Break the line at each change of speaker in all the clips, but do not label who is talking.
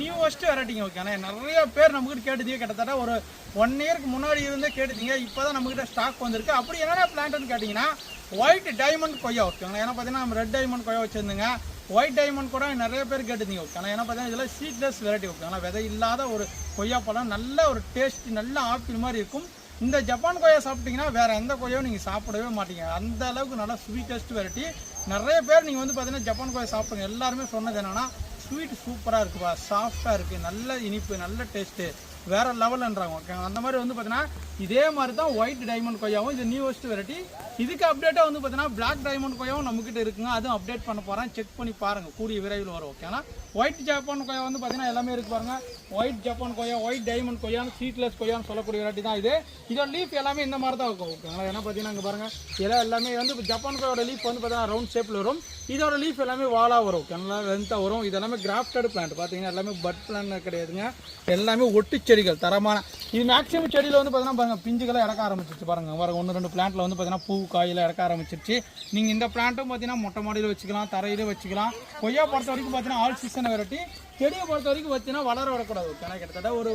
Newest வெரைட்டிங்க ஓகேண்ணா. நிறைய பேர் நம்மகிட்ட கேட்டுதீங்க, கிட்டத்தட்ட ஒரு 1 இயருக்கு முன்னாடி இருந்தே கேட்டுதீங்க. இப்போதான் நம்மகிட்ட ஸ்டாக் வந்திருக்கு. அப்படி என்னென்ன பிளான்ட்னு கேட்டிங்கன்னா ஒயிட் டைமண்ட் கொய்யா ஓகேங்களா. ஏன்னா பார்த்தீங்கன்னா நம்ம ரெட் டைமண்ட் கொய்யா வச்சுருந்துங்க. ஒயிட் டைமண்ட் கூட நிறைய பேர் கேட்டுதீங்க ஓகேங்களா. ஏன்னா பார்த்தீங்கன்னா இதில் சீட்லெஸ் வெரைட்டி ஓகேங்களா. விதை இல்லாத ஒரு கொய்யா பழம், நல்ல ஒரு டேஸ்ட், நல்ல ஆப்பிள் மாதிரி இருக்கும். இந்த ஜப்பான் கொய்யா சாப்பிட்டீங்கன்னா வேறு எந்த கொய்யாவும் நீங்கள் சாப்பிடவே மாட்டீங்க. அந்த அளவுக்கு நல்லா ஸ்வீட்டஸ்ட் வெரைட்டி. நிறைய பேர் நீங்கள் வந்து பார்த்தீங்கன்னா ஜப்பான் கொய்யா சாப்பிடுங்க. எல்லாருமே சொன்னது என்னென்னா ஸ்வீட் சூப்பராக இருக்குப்பா, சாஃப்டாக இருக்குது, நல்ல இனிப்பு, நல்ல டேஸ்ட்டு, வேறு லெவல்ன்றாங்க ஓகே. அந்த மாதிரி வந்து பார்த்தீங்கன்னா இதே மாதிரி தான் ஒயிட் டைமண்ட் கொய்யாவும் இது நியூவஸ்ட் வெரைட்டி. இதுக்கு அப்டேட்டாக வந்து பார்த்தீங்கன்னா பிளாக் டைமண்ட் கொய்யாவும் நம்மக்கிட்ட இருக்குங்க. அதுவும் அப்டேட் பண்ண போகிறேன், செக் பண்ணி பாருங்கள், கூடிய விரைவில் வரும் ஓகேனா. ஒயிட் ஜப்பான் கொய்யா வந்து பார்த்தீங்கன்னா எல்லாமே இருக்கு பாருங்கள். ஒயிட் ஜப்பான் கொய்யா, ஒயிட் டைமண்ட் கொய்யான்னு, சீட்லெஸ் கொய்யான்னு சொல்லக்கூடிய வெரைட்டி தான் இது. இதோட லீஃப் எல்லாமே இந்த மாதிரி தான் இருக்கும் ஓகேங்களா. ஏன்னா பார்த்தீங்கன்னா இங்கே பாருங்கள், இதெல்லாம் எல்லாமே வந்து ஜப்பான் கொய்யோட லீஃப் வந்து பார்த்தீங்கன்னா ரவுண்ட் ஷேப்பில் வரும். இதோட லீஃப் எல்லாமே வாலாக வரும் ஓகே, நல்லா லென்த்தாக வரும். இது எல்லாமே கிராஃப்டட் பிளான்ட் பார்த்தீங்கன்னா, எல்லாமே பட் பிளான்ட் கிடையாதுங்க, எல்லாமே ஒட்டு செடிகள் தரமான. இது மேக்ஸிமம் செடியில் வந்து பார்த்தீங்கன்னா பாருங்கள் பிஞ்சுகளை இறக்க ஆரம்பிச்சிருச்சு பாருங்கள். பாருங்கள் 1-2 பிளான்ட்டில் வந்து பார்த்தீங்கன்னா பூ காயில் இறக்க ஆரம்பிச்சிருச்சு. நீங்கள் இந்த பிளான்ட்டும் பார்த்தீங்கன்னா மொட்டை மாடியில் வச்சுக்கலாம், தரையிலே வச்சுக்கலாம். கொய்யா பொறுத்த வரைக்கும் பார்த்தீங்கன்னா ஆல் சீசன் வெரைட்டி. செடியை பொறுத்த வரைக்கும் பார்த்தீங்கன்னா வளர விடக்கூடாது ஓகேனா. கிட்டத்தட்ட ஒரு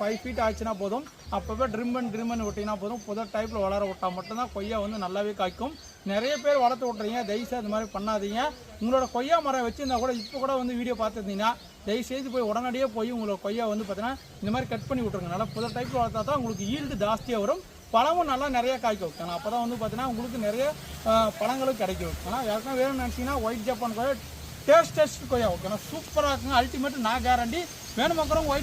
5 ஃபீட் ஆச்சுன்னா போதும். அப்பப்போ ட்ரிம்மன் விட்டிங்கன்னா போதும். புதர் டைப்பில் வளர விட்டால் மட்டும்தான் கொய்யா வந்து நல்லாவே காய்க்கும். நிறைய பேர் வளர்த்து விட்றீங்க, தயவுசெய்து அது மாதிரி பண்ணாதீங்க. உங்களோட கொய்யா மரம் வச்சுருந்தா கூட இப்போ கூட வந்து வீடியோ பார்த்துருந்தீங்கன்னா தயவுசெய்து போய் உடனடியே போய் உங்களோட கொய்யா வந்து பார்த்தீங்கன்னா இந்த மாதிரி கட் பண்ணி விட்ருங்க. நல்லா புதர் டைப்பில் வளர்த்தா தான் உங்களுக்கு ஈல்டு ஜாஸ்தியாக வரும், பழமும் நல்லா நிறைய காய்க்க வைக்கணும். அப்போ தான் வந்து பார்த்தீங்கன்னா உங்களுக்கு நிறைய பழங்களும் கிடைக்கும் வைக்கணும். யாருக்கும் வேணும்னு நினச்சிங்கன்னா ஒயிட் ஜப்பான் கொய்யா டேஸ்ட் கொய்யா ஓகேண்ணா, சூப்பராக இருக்குங்க, அல்டிமேட், நான் கேரண்டி. வேணுமாக்கிறோம் ஒயிட்